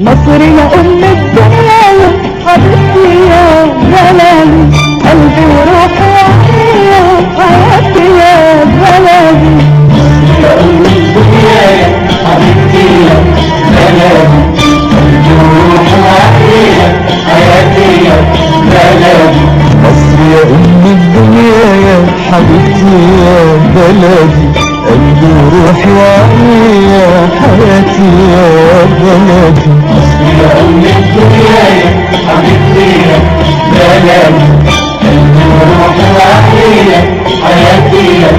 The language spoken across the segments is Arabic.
مصر يا أم الدنيا يا حبيبتي يا بلدي، قلبي وروحي يا حياتي يا بلدي. مصر يا أم الدنيا يا حبيبتي يا بلدي، قلبي وروحي يا حياتي يا بلدي. مصر يا أم الدنيا يا حبيبتي يا بلدي، قلبي وروحي وعقلي يا حياتي يا بلدي. مصر يا أم الدنيا يا حبيبتي يا بلدي، قلبي وروحي وعقلي يا حياتي يا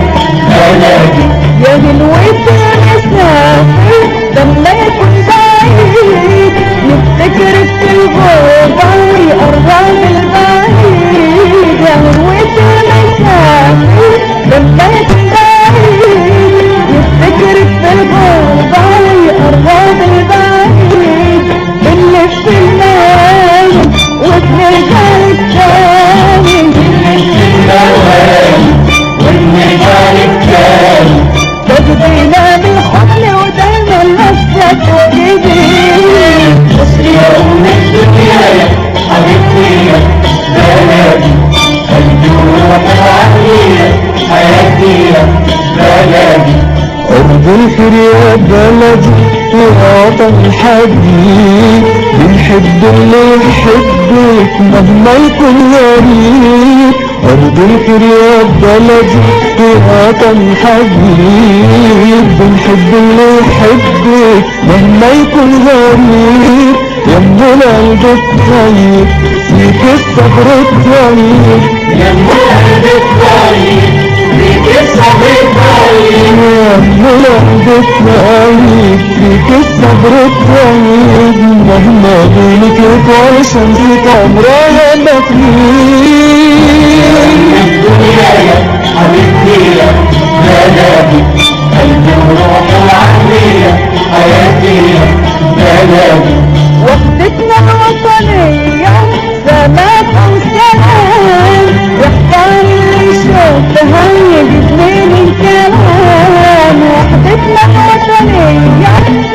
بلدي. يا هلوة المسافر لما يكون بعيد نفتكرك في الغربة ويقرب البعيد. يا هلوة المسافر لما يكون بعيد نفتكرك في الغربة ويقرب البعيد. بنلف المايل وبنرجع التاني، بنلف الموال ونرجع للتاني. تجدينا بالحضن ودايما نفسك جديد. مصر يا أم الدنيا يا حبيبتي يا بلدي، قلبي وروحي وعقلي يا حياتي يا بلدي. أرض الخير يا بلدي ووطن الحبيب، بنحب اللي يحبك مهما يكون غريب. أرض الخير يا بلدي ووطن الحبيب، بنحب اللي يحبك مهما يكون غريب. يا ام القلب الطيب فيك الصبر الطيب، يا ام القلب الطيب فيك الصبر الطيب. يا ام القلب الطيب فيك الصبر الطيب، مهما بينك يطول شمسك عمرها ما تغيب. الدنيا يا حبيبتي يا بلدي، قلبي وروحي وعقلي يا حياتي يا بلدي. وحدتنا الوطنية سماك وسلام، واختار اللي يشوفها يجيب من الكلام. وحدتنا الوطنية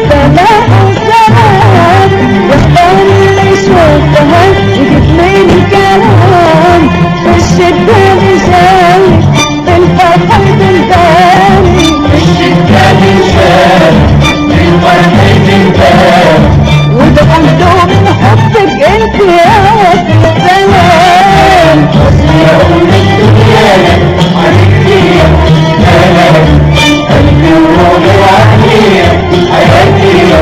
سماك وسلام، واختار اللي يشوفها يجيب من الكلام. في الشدة بنشارك في الفرحة بنبارك، في الشدة بنشارك في الفرحة بنبارك. وبقوله من حبك انت يا وصل السلام. مصر يا أم الدنيا يا حبيبتي يا بلدي، قلبي وروحي وعقلي يا حياتي يا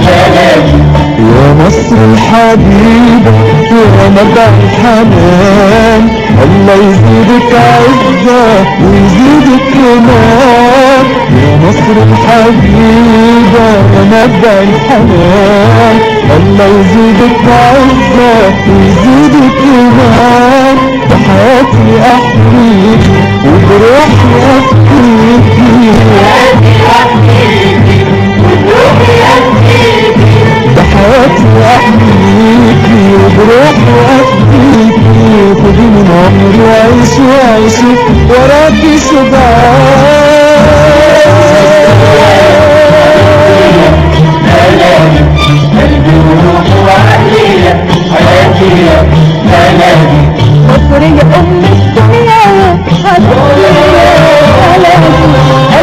بلدي. يا مصر الحبيبة يا مدى الحنان، الله يزيدك عزة ويزيدك كمان. يا مصر الحبيبة يا مدى الحنان، الله يزيدك عزة ويزيدك كمان. بحياتي أحميك وبروحي أفديكي، بحياتي أحميكي وبروحي أفديكي. بحياتي أحميكي وبروحي أفديكي. خدي من عمري وعيشي وعيشي وراكي بلدي، قلبي وروحي وعقلي يا حياتي يا بلدي. مصر يا أم الدنيا حبيبتي يا بلدي،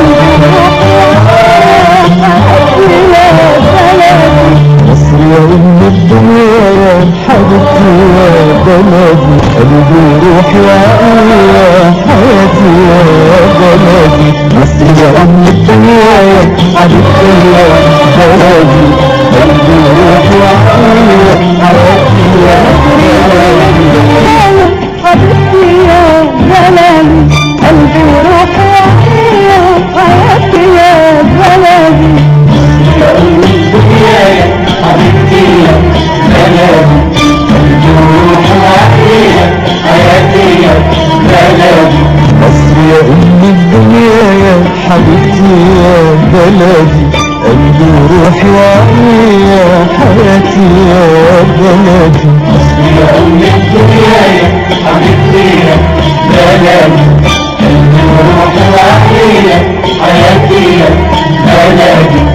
قلبي وروحي حياتي يا بلدي. مصر يا أم الدنيا يا حبيبتي يا بلدي، قلبي وروحي وعقلي يا حياتي يا بلدي. مصر يا أم الدنيا يا حبيبتي يا بلدي، قلبي وروحي وعقلي يا حياتي يا بلدي. حبيبتي يا بلدي، قلبي وروحي يا حياتي يا بلدي. يا أم الدنيا يا حبيبتي يا بلدي، قلبي وروحي وعقلي يا حياتي يا بلدي. مصر يا أم الدنيا يا حبيبتي يا بلدي، قلبي وروحي وعقلي يا حياتي يا بلدي. مصر يا أم الدنيا يا حبيبتي يا بلدي، قلبي وروحي وعقلي يا حياتي يا بلدي.